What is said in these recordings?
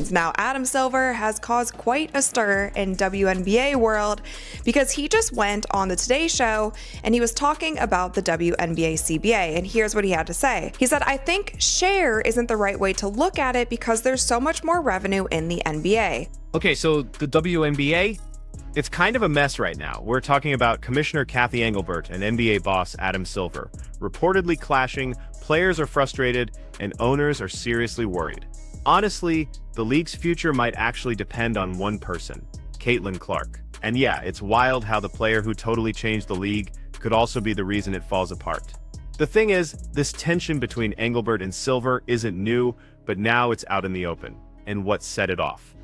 negotiations. Now, Adam Silver has caused quite a stir in WNBA world because he just went on the Today Show and he was talking about the WNBA CBA. And here's what he had to say. He said, "I think share isn't the right way to look at it because there's so much more revenue in the NBA." Okay, so the WNBA, it's kind of a mess right now. We're talking about Commissioner Cathy Engelbert and NBA boss Adam Silver reportedly clashing, players are frustrated, and owners are seriously worried. Honestly, the league's future might actually depend on one person, Caitlyn Clark. And yeah, it's wild how the player who totally changed the league could also be the reason it falls apart. The thing is, this tension between Engelbert and Silver isn't new, but now it's out in the open. And what set it off?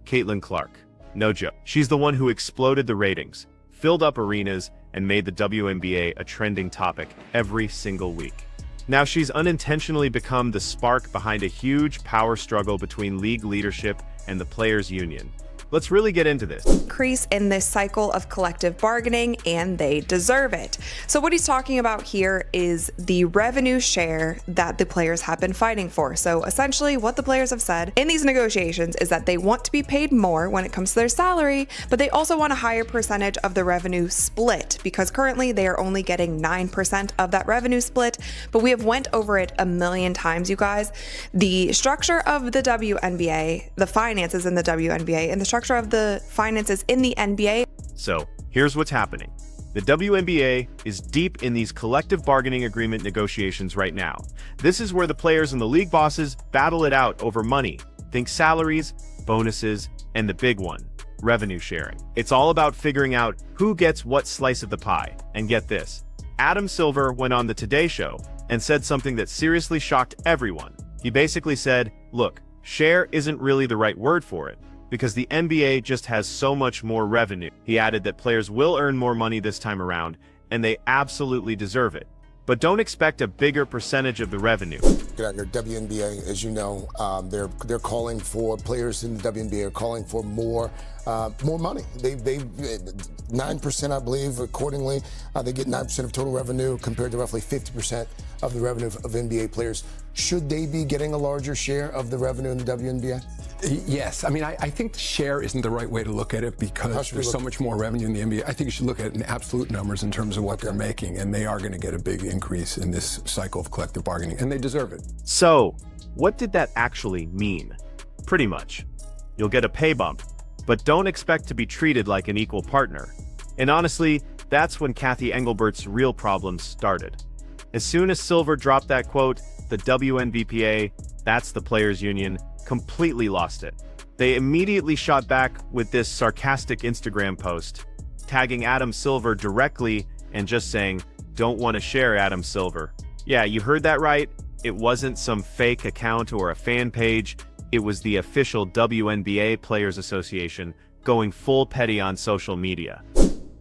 Caitlyn Clark. No joke. She's the one who exploded the ratings, filled up arenas, and made the WNBA a trending topic every single week. Now she's unintentionally become the spark behind a huge power struggle between league leadership and the players' union. Let's really get into this. Increase in this cycle of collective bargaining, and they deserve it. So what he's talking about here is the revenue share that the players have been fighting for. So essentially what the players have said in these negotiations is that they want to be paid more when it comes to their salary, but they also want a higher percentage of the revenue split because currently they are only getting 9% of that revenue split. But we have went over it a million times, you guys. The structure of the WNBA, the finances in the WNBA, and the structure of the finances in the NBA. So here's what's happening. The WNBA is deep in these collective bargaining agreement negotiations right now. This is where the players and the league bosses battle it out over money. Think salaries, bonuses, and the big one, revenue sharing. It's all about figuring out who gets what slice of the pie. And get this, Adam Silver went on the Today Show and said something that seriously shocked everyone. He basically said, look, share isn't really the right word for it, because the NBA just has so much more revenue. He added that players will earn more money this time around, and they absolutely deserve it. But don't expect a bigger percentage of the revenue. WNBA, as you know, they're calling for, players in the WNBA are calling for more money. They 9%, I believe, accordingly. They get 9% of total revenue compared to roughly 50% of the revenue of NBA players. Should they be getting a larger share of the revenue in the WNBA? Yes. I mean, I think share isn't the right way to look at it because there's so much more revenue in the NBA. I think you should look at it in absolute numbers in terms of what they're making, and they are going to get a big increase in this cycle of collective bargaining, and they deserve it. So, what did that actually mean? Pretty much. You'll get a pay bump, but don't expect to be treated like an equal partner. And honestly, that's when Cathy Engelbert's real problems started. As soon as Silver dropped that quote, the WNBPA, that's the players' union, completely lost it. They immediately shot back with this sarcastic Instagram post, tagging Adam Silver directly and just saying, "Don't want to share, Adam Silver." Yeah, you heard that right. It wasn't some fake account or a fan page. It was the official WNBA Players Association going full petty on social media.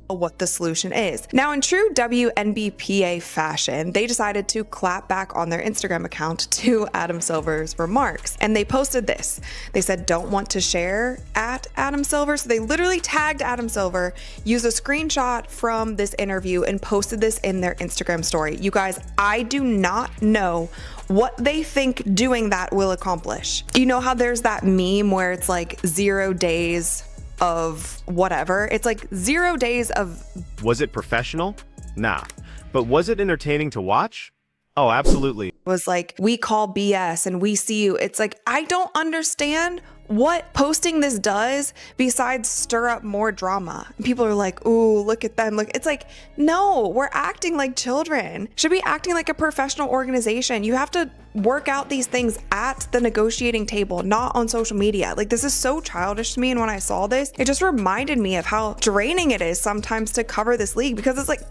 What the solution is. Now, in true WNBPA fashion, they decided to clap back on their Instagram account to Adam Silver's remarks. And they posted this. They said, "Don't want to share at Adam Silver." So they literally tagged Adam Silver, used a screenshot from this interview, and posted this in their Instagram story. You guys, I do not know what they think doing that will accomplish. You know how there's that meme where it's like 0 days of whatever? It's like 0 days of... Was it professional? Nah. But was it entertaining to watch? Oh, absolutely. Was like, "We call BS and we see you." It's like, I don't understand what posting this does besides stir up more drama. People are like, "Ooh, look at them." Look, it's like, no, we're acting like children. Should be acting like a professional organization. You have to work out these things at the negotiating table, not on social media. Like, this is so childish to me. And when I saw this, it just reminded me of how draining it is sometimes to cover this league, because it's like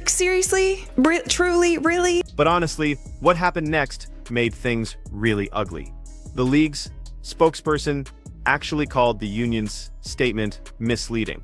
seriously? Truly? Really? But honestly, what happened next made things really ugly. The league's spokesperson actually called the union's statement misleading.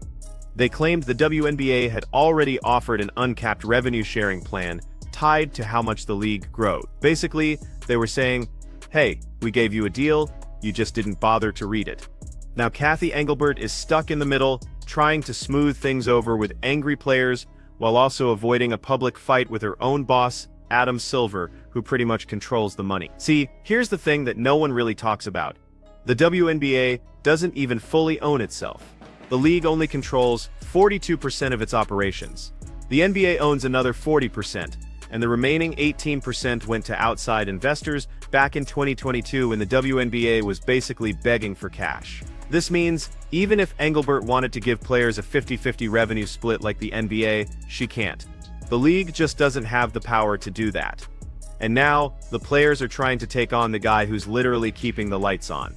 They claimed the WNBA had already offered an uncapped revenue sharing plan tied to how much the league grows. Basically, they were saying, "Hey, we gave you a deal, you just didn't bother to read it." Now Cathy Engelbert is stuck in the middle, trying to smooth things over with angry players while also avoiding a public fight with her own boss, Adam Silver, who pretty much controls the money. See, here's the thing that no one really talks about. The WNBA doesn't even fully own itself. The league only controls 42% of its operations. The NBA owns another 40%, and the remaining 18% went to outside investors back in 2022 when the WNBA was basically begging for cash. This means, even if Engelbert wanted to give players a 50-50 revenue split like the NBA, she can't. The league just doesn't have the power to do that. And now, the players are trying to take on the guy who's literally keeping the lights on.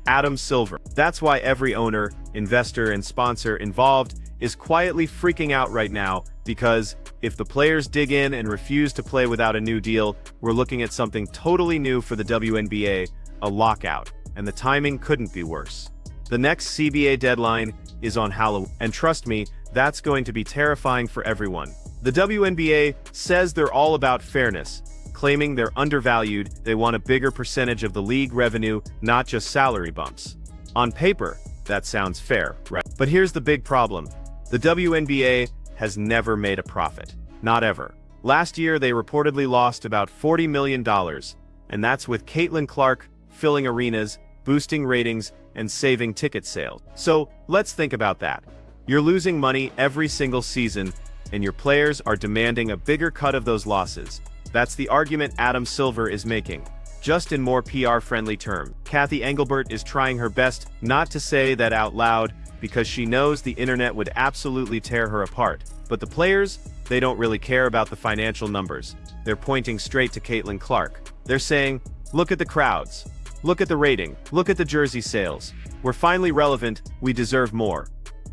Adam Silver. That's why every owner, investor, and sponsor involved is quietly freaking out right now, because if the players dig in and refuse to play without a new deal, we're looking at something totally new for the WNBA, a lockout, and the timing couldn't be worse. The next CBA deadline is on Halloween, and trust me, that's going to be terrifying for everyone. The WNBA says they're all about fairness, claiming they're undervalued. They want a bigger percentage of the league revenue, not just salary bumps. On paper, that sounds fair, right? But here's the big problem. The WNBA has never made a profit. Not ever. Last year, they reportedly lost about $40 million, and that's with Caitlyn Clark filling arenas, boosting ratings, and saving ticket sales. So, let's think about that. You're losing money every single season, and your players are demanding a bigger cut of those losses. That's the argument Adam Silver is making, just in more PR-friendly terms. Cathy Engelbert is trying her best not to say that out loud because she knows the internet would absolutely tear her apart. But the players, they don't really care about the financial numbers. They're pointing straight to Caitlyn Clark. They're saying, look at the crowds. Look at the rating. Look at the jersey sales. We're finally relevant. We deserve more.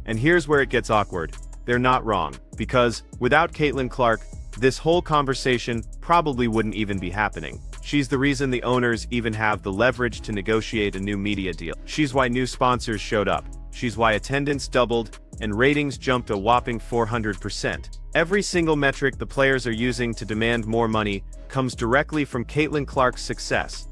And here's where it gets awkward. They're not wrong, because without Caitlyn Clark, this whole conversation probably wouldn't even be happening. She's the reason the owners even have the leverage to negotiate a new media deal. She's why new sponsors showed up. She's why attendance doubled and ratings jumped a whopping 400%. Every single metric the players are using to demand more money comes directly from Caitlyn Clark's success.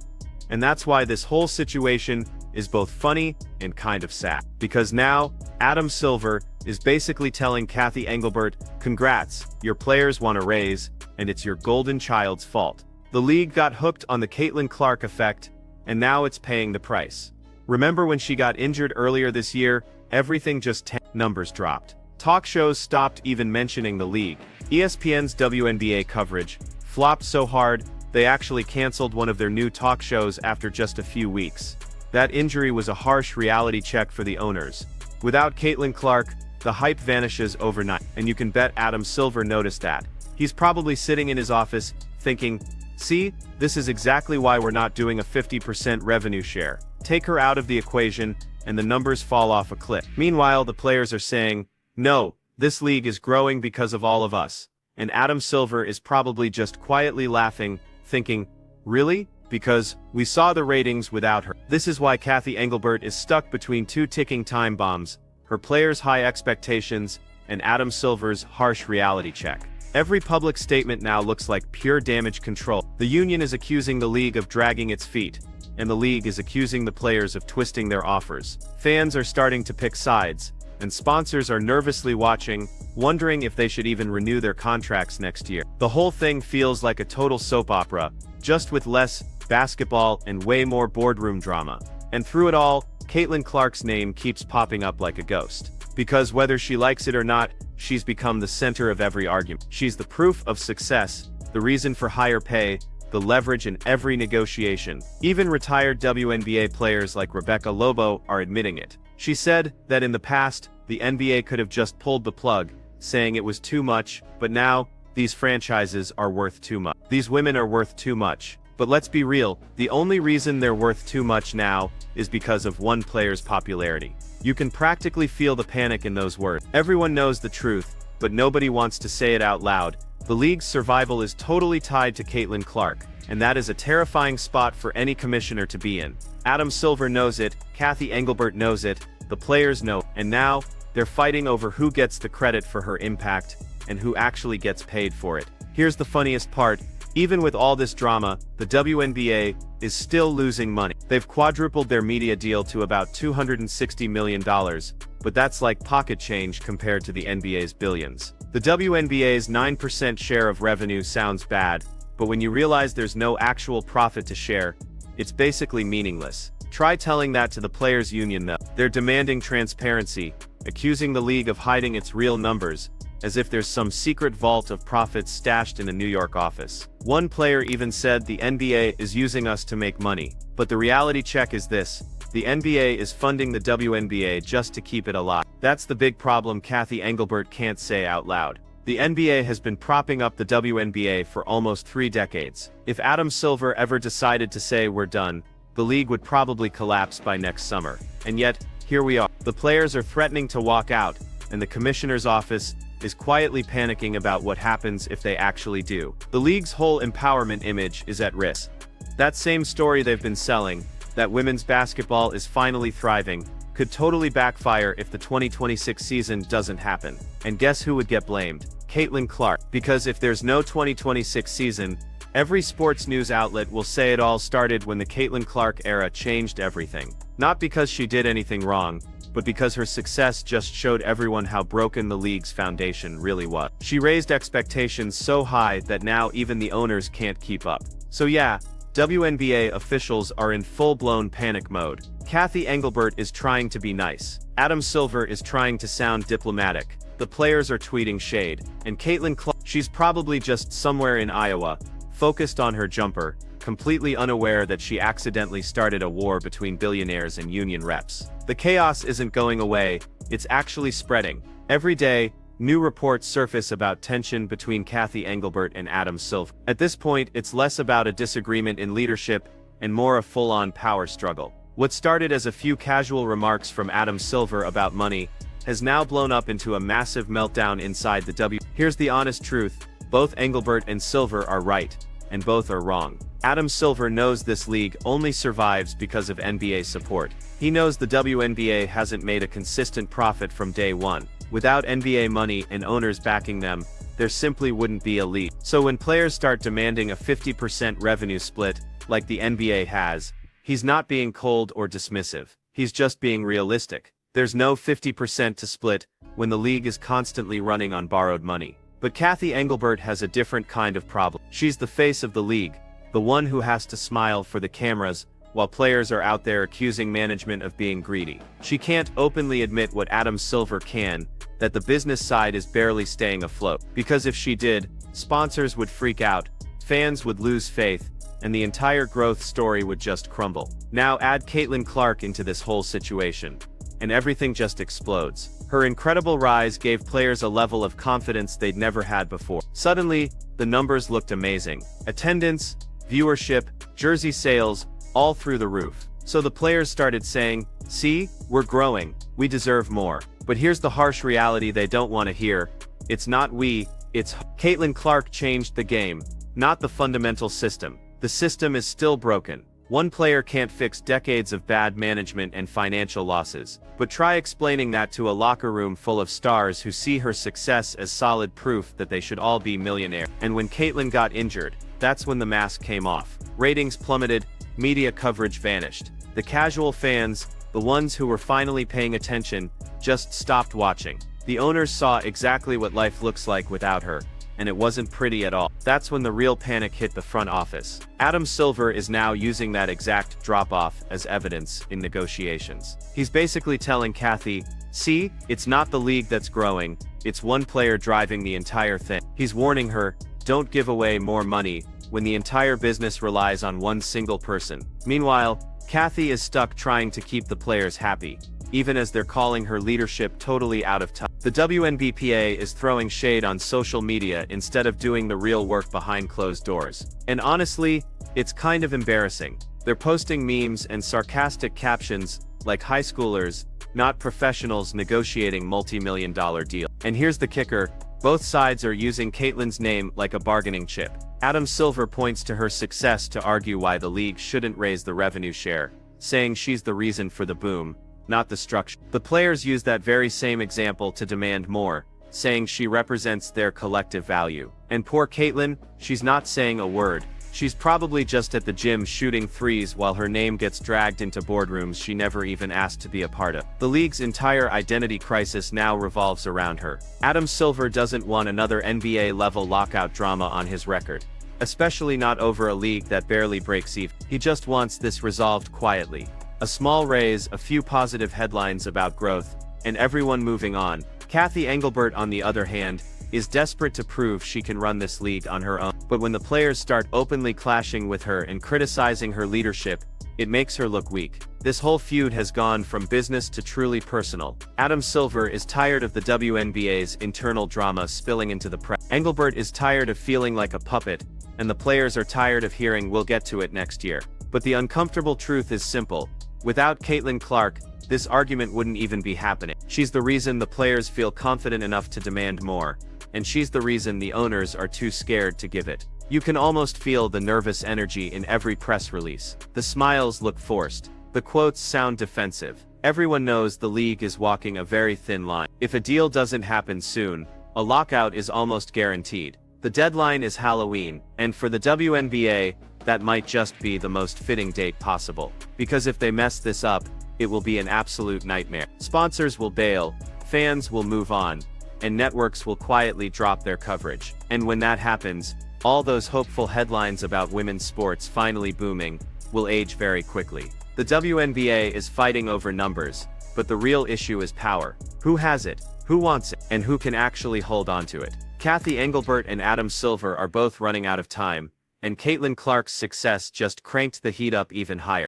And that's why this whole situation is both funny and kind of sad. Because now, Adam Silver is basically telling Cathy Engelbert, congrats, your players want a raise, and it's your golden child's fault. The league got hooked on the Caitlyn Clark effect, and now it's paying the price. Remember when she got injured earlier this year? Everything just numbers dropped. Talk shows stopped even mentioning the league. ESPN's WNBA coverage flopped so hard, they actually canceled one of their new talk shows after just a few weeks. That injury was a harsh reality check for the owners. Without Caitlyn Clark, the hype vanishes overnight, and you can bet Adam Silver noticed that. He's probably sitting in his office, thinking, see, this is exactly why we're not doing a 50% revenue share. Take her out of the equation, and the numbers fall off a cliff. Meanwhile, the players are saying, no, this league is growing because of all of us. And Adam Silver is probably just quietly laughing, thinking, really? Because we saw the ratings without her. This is why Cathy Engelbert is stuck between two ticking time bombs, her players' high expectations, and Adam Silver's harsh reality check. Every public statement now looks like pure damage control. The union is accusing the league of dragging its feet, and the league is accusing the players of twisting their offers. Fans are starting to pick sides, and sponsors are nervously watching, wondering if they should even renew their contracts next year. The whole thing feels like a total soap opera, just with less basketball and way more boardroom drama. And through it all, Caitlyn Clark's name keeps popping up like a ghost. Because whether she likes it or not, she's become the center of every argument. She's the proof of success, the reason for higher pay, the leverage in every negotiation. Even retired WNBA players like Rebecca Lobo are admitting it. She said that in the past, the NBA could have just pulled the plug, saying it was too much, but now, these franchises are worth too much. These women are worth too much. But let's be real, the only reason they're worth too much now is because of one player's popularity. You can practically feel the panic in those words. Everyone knows the truth, but nobody wants to say it out loud. The league's survival is totally tied to Caitlyn Clark, and that is a terrifying spot for any commissioner to be in. Adam Silver knows it, Cathy Engelbert knows it, the players know, and now, they're fighting over who gets the credit for her impact, and who actually gets paid for it. Here's the funniest part. Even with all this drama, the WNBA is still losing money. They've quadrupled their media deal to about $260 million, but that's like pocket change compared to the NBA's billions. The WNBA's 9% share of revenue sounds bad, but when you realize there's no actual profit to share, it's basically meaningless. Try telling that to the players' union though. They're demanding transparency, accusing the league of hiding its real numbers, as if there's some secret vault of profits stashed in a New York office. One player even said the NBA is using us to make money. But the reality check is this: the NBA is funding the WNBA just to keep it alive. That's the big problem Cathy Engelbert can't say out loud. The NBA has been propping up the WNBA for almost 3 decades. If Adam Silver ever decided to say we're done, the league would probably collapse by next summer. And yet, here we are. The players are threatening to walk out, and the commissioner's office is quietly panicking about what happens if they actually do. The league's whole empowerment image is at risk. That same story they've been selling, that women's basketball is finally thriving, could totally backfire if the 2026 season doesn't happen. And guess who would get blamed? Caitlyn Clark. Because if there's no 2026 season, every sports news outlet will say it all started when the Caitlyn Clark era changed everything. Not because she did anything wrong, but because her success just showed everyone how broken the league's foundation really was. She raised expectations so high that now even the owners can't keep up. So yeah, WNBA officials are in full-blown panic mode. Cathy Engelbert is trying to be nice. Adam Silver is trying to sound diplomatic. The players are tweeting shade. And Caitlyn Clark, she's probably just somewhere in Iowa, focused on her jumper, completely unaware that she accidentally started a war between billionaires and union reps. The chaos isn't going away, it's actually spreading. Every day, new reports surface about tension between Cathy Engelbert and Adam Silver. At this point, it's less about a disagreement in leadership and more a full-on power struggle. What started as a few casual remarks from Adam Silver about money has now blown up into a massive meltdown inside the W. Here's the honest truth: both Engelbert and Silver are right, and both are wrong. Adam Silver knows this league only survives because of NBA support. He knows the WNBA hasn't made a consistent profit from day one. Without NBA money and owners backing them, there simply wouldn't be a league. So when players start demanding a 50% revenue split, like the NBA has, he's not being cold or dismissive. He's just being realistic. There's no 50% to split when the league is constantly running on borrowed money. But Cathy Engelbert has a different kind of problem. She's the face of the league, the one who has to smile for the cameras while players are out there accusing management of being greedy. She can't openly admit what Adam Silver can, that the business side is barely staying afloat. Because if she did, sponsors would freak out, fans would lose faith, and the entire growth story would just crumble. Now add Caitlyn Clark into this whole situation, and everything just explodes. Her incredible rise gave players a level of confidence they'd never had before. Suddenly, the numbers looked amazing. Attendance, viewership, jersey sales, all through the roof. So the players started saying, "See, we're growing, we deserve more." But here's the harsh reality they don't want to hear: it's not we, it's Caitlyn Clark changed the game, not the fundamental system. The system is still broken. One player can't fix decades of bad management and financial losses. But try explaining that to a locker room full of stars who see her success as solid proof that they should all be millionaires. And when Caitlyn got injured, that's when the mask came off. Ratings plummeted, media coverage vanished. The casual fans, the ones who were finally paying attention, just stopped watching. The owners saw exactly what life looks like without her, and it wasn't pretty at all. That's when the real panic hit the front office. Adam Silver is now using that exact drop-off as evidence in negotiations. He's basically telling Cathy, "See, it's not the league that's growing, it's one player driving the entire thing." He's warning her, don't give away more money when the entire business relies on one single person. Meanwhile, Cathy is stuck trying to keep the players happy, even as they're calling her leadership totally out of touch. The WNBPA is throwing shade on social media instead of doing the real work behind closed doors. And honestly, it's kind of embarrassing. They're posting memes and sarcastic captions like high schoolers, not professionals negotiating multi-million-dollar deals. And here's the kicker: both sides are using Caitlyn's name like a bargaining chip. Adam Silver points to her success to argue why the league shouldn't raise the revenue share, saying she's the reason for the boom, not the structure. The players use that very same example to demand more, saying she represents their collective value. And poor Caitlyn, she's not saying a word. She's probably just at the gym shooting threes while her name gets dragged into boardrooms she never even asked to be a part of. The league's entire identity crisis now revolves around her. Adam Silver doesn't want another NBA-level lockout drama on his record. especially not over a league that barely breaks even. He just wants this resolved quietly. A small raise, a few positive headlines about growth, and everyone moving on. Cathy Engelbert, on the other hand, is desperate to prove she can run this league on her own. But when the players start openly clashing with her and criticizing her leadership, it makes her look weak. This whole feud has gone from business to truly personal. Adam Silver is tired of the WNBA's internal drama spilling into the press. Engelbert is tired of feeling like a puppet, and the players are tired of hearing "we'll get to it next year." But the uncomfortable truth is simple. Without Caitlyn Clark, this argument wouldn't even be happening. She's the reason the players feel confident enough to demand more, and she's the reason the owners are too scared to give it. You can almost feel the nervous energy in every press release. The smiles look forced. The quotes sound defensive. Everyone knows the league is walking a very thin line. If a deal doesn't happen soon, a lockout is almost guaranteed. The deadline is Halloween, and for the WNBA, that might just be the most fitting date possible. Because if they mess this up, it will be an absolute nightmare. Sponsors will bail, fans will move on, and networks will quietly drop their coverage. And when that happens, all those hopeful headlines about women's sports finally booming will age very quickly. The WNBA is fighting over numbers, but the real issue is power. Who has it? Who wants it? And who can actually hold on to it? Cathy Engelbert and Adam Silver are both running out of time, and Caitlyn Clark's success just cranked the heat up even higher.